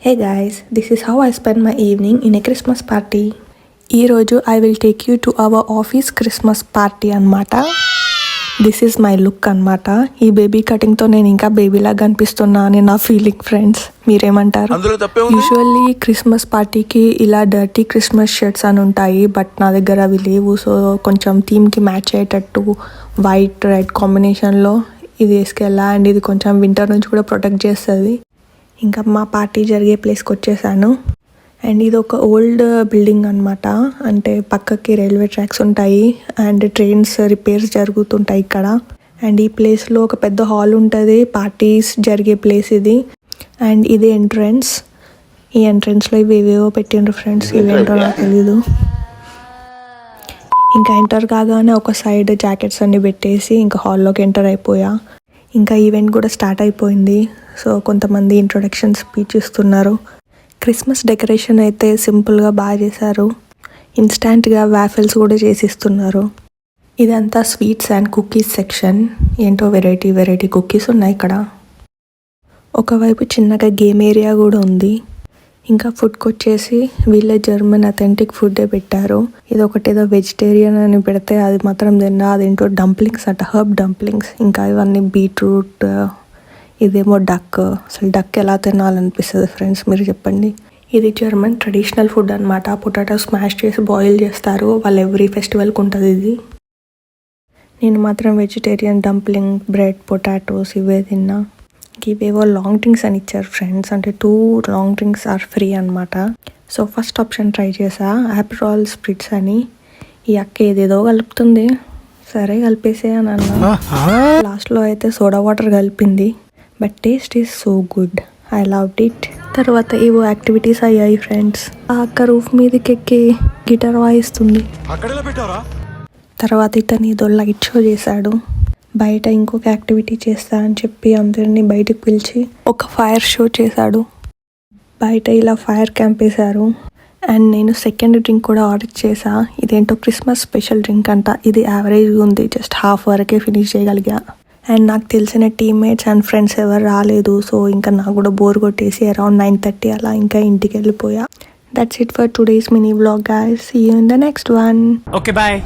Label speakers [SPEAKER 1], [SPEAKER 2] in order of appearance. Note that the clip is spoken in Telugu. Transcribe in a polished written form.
[SPEAKER 1] Hey guys, this is how I spend my evening in a Christmas party. ఈ రోజు I will take you to our office Christmas party అన్నమాట. దిస్ ఈజ్ మై లుక్ అన్నమాట. ఈ బేబీ కటింగ్తో నేను ఇంకా బేబీలాగా కనిపిస్తున్నా అని నా ఫీలింగ్ ఫ్రెండ్స్. మీరేమంటారు? యూజువల్లీ క్రిస్మస్ పార్టీకి ఇలా డర్టీ క్రిస్మస్ షర్ట్స్ అని ఉంటాయి, బట్ నా దగ్గర అవి లేవు. సో కొంచెం థీమ్కి మ్యాచ్ అయ్యేటట్టు వైట్ రెడ్ కాంబినేషన్లో ఇది వేసుకెళ్ళా. అండ్ ఇది కొంచెం వింటర్ నుంచి కూడా ప్రొటెక్ట్ చేస్తుంది. ఇంకా మా పార్టీ జరిగే ప్లేస్కి వచ్చేసాను. అండ్ ఇది ఒక ఓల్డ్ బిల్డింగ్ అనమాట. అంటే పక్కకి రైల్వే ట్రాక్స్ ఉంటాయి అండ్ ట్రైన్స్ రిపేర్స్ జరుగుతుంటాయి ఇక్కడ. అండ్ ఈ ప్లేస్లో ఒక పెద్ద హాల్ ఉంటుంది, పార్టీస్ జరిగే ప్లేస్ ఇది. అండ్ ఇది ఎంట్రన్స్. ఈ ఎంట్రన్స్లో ఇవి ఏవేవో పెట్టిండ్రు ఫ్రెండ్స్, ఇవేంటో నాకు తెలీదు. ఇంకా ఎంటర్ కాగానే ఒక సైడ్ జాకెట్స్ అన్ని పెట్టేసి ఇంకా హాల్లోకి ఎంటర్ అయిపోయా. ఇంకా ఈవెంట్ కూడా స్టార్ట్ అయిపోయింది. సో కొంతమంది ఇంట్రొడక్షన్ స్పీచ్ ఇస్తున్నారు. క్రిస్మస్ డెకరేషన్ అయితే సింపుల్గా బాగా చేశారు. ఇన్స్టాంట్గా వాఫెల్స్ కూడా చేసిస్తున్నారు. ఇదంతా స్వీట్స్ అండ్ కుకీస్ సెక్షన్. ఏంటో వెరైటీ వెరైటీ కుకీస్ ఉన్నాయి ఇక్కడ. ఒకవైపు చిన్నగా గేమ్ ఏరియా కూడా ఉంది. ఇంకా ఫుడ్కి వచ్చేసి వీళ్ళే జర్మన్ అథెంటిక్ ఫుడ్డే పెట్టారు. ఇది ఒకటేదో వెజిటేరియన్ అని పెడితే అది మాత్రం తిన్నా. అదేంటో డంప్లింగ్స్ అంట, హర్బ్ డంప్లింగ్స్. ఇంకా ఇవన్నీ బీట్రూట్, ఇదేమో డక్. అసలు డక్ ఎలా తినాలనిపిస్తుంది ఫ్రెండ్స్, మీరు చెప్పండి. ఇది జర్మన్ ట్రెడిషనల్ ఫుడ్ అనమాట. పొటాటో స్మాష్ చేసి బాయిల్ చేస్తారు. వాళ్ళు ఎవ్రీ ఫెస్టివల్కి ఉంటుంది ఇది. నేను మాత్రం వెజిటేరియన్ డంప్లింగ్, బ్రెడ్, పొటాటోస్ ఇవే తిన్నా. ఇవేవో లాంగ్ డ్రింక్స్ అని ఇచ్చారు ఫ్రెండ్స్. అంటే 2 లాంగ్ డ్రింక్స్ ఆర్ ఫ్రీ అనమాట. సో ఫస్ట్ ఆప్షన్ ట్రై చేసా, ఆప్రాల్ స్ప్రిట్స్ అని. ఈ అక్క ఏదేదో కలుపుతుంది, సరే కలిపేసే అని అన్నా. లాస్ట్లో అయితే సోడా వాటర్ కలిపింది. But taste is so good, I loved it. తర్వాత ఏవో యాక్టివిటీస్ అయ్యాయి ఫ్రెండ్స్. ఆ అక్క రూఫ్ మీదకి ఎక్కి గిటార్ వాయిస్తుంది. తర్వాత ఇతను ఏదో లైట్ షో చేశాడు. బయట ఇంకొక యాక్టివిటీ చేస్తా అని చెప్పి అందరినీ బయటకు పిలిచి ఒక ఫైర్ షో చేశాడు. బయట ఇలా ఫైర్ క్యాంప్ వేశారు. అండ్ నేను సెకండ్ డ్రింక్ కూడా ఆర్డర్ చేశా. ఇదేంటో క్రిస్మస్ స్పెషల్ డ్రింక్ అంట. ఇది యావరేజ్గా ఉంది, జస్ట్ హాఫ్ వరకే ఫినిష్ చేయగలిగా. అండ్ నాకు తెలిసిన టీమ్మేట్స్ అండ్ ఫ్రెండ్స్ ఎవరు రాలేదు. సో ఇంకా నాకు కూడా బోర్ కొట్టేసి అరౌండ్ 9:30 అలా ఇంకా ఇంటికి వెళ్ళిపోయా. That's it for today's mini vlog guys. See you in the next one.
[SPEAKER 2] Okay bye.